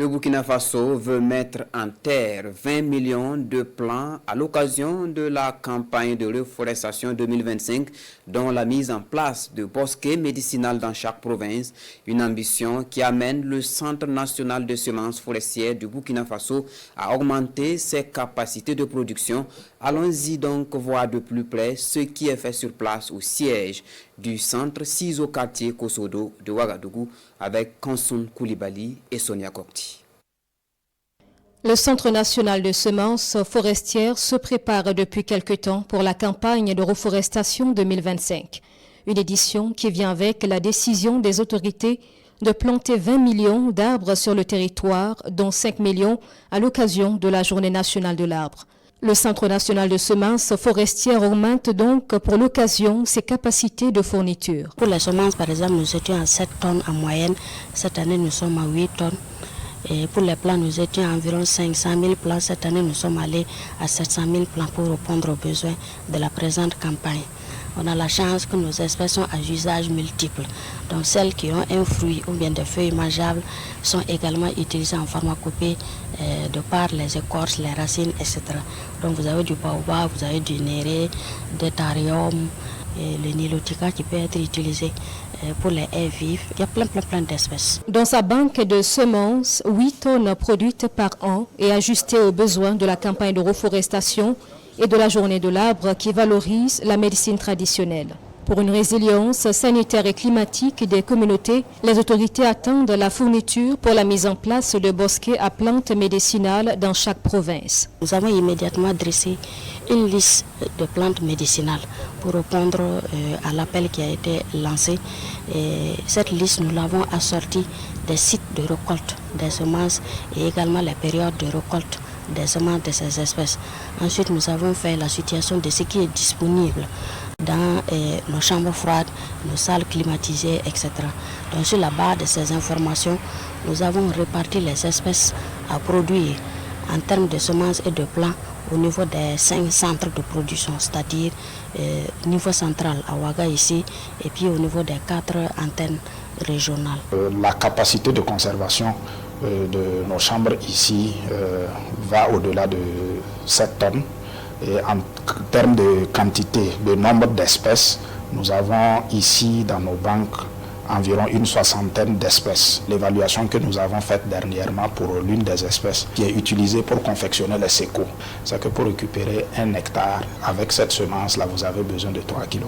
Le Burkina Faso veut mettre en terre 20 millions de plants à l'occasion de la campagne de reforestation 2025, dont la mise en place de bosquets médicinaux dans chaque province, une ambition qui amène le Centre national de semences forestières du Burkina Faso à augmenter ses capacités de production. Allons-y donc voir de plus près ce qui est fait sur place au siège du centre 6 au quartier Kosodo de Ouagadougou avec Kansoun Koulibaly et Sonia Kokti. Le Centre national de semences forestières se prépare depuis quelque temps pour la campagne de reforestation 2025. Une édition qui vient avec la décision des autorités de planter 20 millions d'arbres sur le territoire, dont 5 millions à l'occasion de la Journée nationale de l'arbre. Le Centre national de semences forestières augmente donc pour l'occasion ses capacités de fourniture. Pour les semences, par exemple, nous étions à 7 tonnes en moyenne. Cette année, nous sommes à 8 tonnes. Et pour les plants, nous étions à environ 500 000 plants. Cette année, nous sommes allés à 700 000 plants pour répondre aux besoins de la présente campagne. On a la chance que nos espèces sont à usage multiple. Donc celles qui ont un fruit ou bien des feuilles mangeables sont également utilisées en pharmacopée de par les écorces, les racines, etc. Donc vous avez du baobab, vous avez du néré, des tharium, et le nilotica qui peut être utilisé pour les haies vives. Il y a plein d'espèces. Dans sa banque de semences, 8 tonnes produites par an et ajustées aux besoins de la campagne de reforestation et de la journée de l'arbre qui valorise la médecine traditionnelle. Pour une résilience sanitaire et climatique des communautés, les autorités attendent la fourniture pour la mise en place de bosquets à plantes médicinales dans chaque province. Nous avons immédiatement dressé une liste de plantes médicinales pour répondre à l'appel qui a été lancé. Et cette liste, nous l'avons assortie des sites de récolte des semences et également les périodes de récolte des semences de ces espèces. Ensuite, nous avons fait la situation de ce qui est disponible dans nos chambres froides, nos salles climatisées, etc. Donc, sur la base de ces informations, nous avons réparti les espèces à produire en termes de semences et de plants au niveau des 5 centres de production, c'est-à-dire niveau central à Ouaga ici, et puis au niveau des 4 antennes régionales. La capacité de conservation de nos chambres ici va au-delà de 7 tonnes. Et en termes de quantité, de nombre d'espèces, nous avons ici dans nos banques environ une 60aine d'espèces. L'évaluation que nous avons faite dernièrement pour l'une des espèces qui est utilisée pour confectionner les sécos, c'est que pour récupérer 1 hectare avec cette semence-là, vous avez besoin de 3 kg.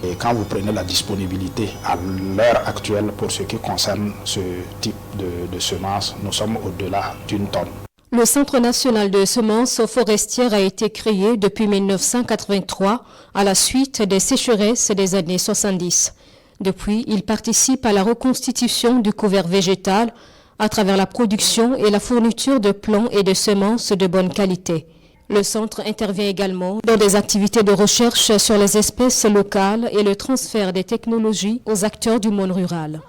Et quand vous prenez la disponibilité à l'heure actuelle pour ce qui concerne ce type de semence, nous sommes au-delà d'1 tonne. Le Centre national de semences forestières a été créé depuis 1983 à la suite des sécheresses des années 70. Depuis, il participe à la reconstitution du couvert végétal à travers la production et la fourniture de plants et de semences de bonne qualité. Le centre intervient également dans des activités de recherche sur les espèces locales et le transfert des technologies aux acteurs du monde rural.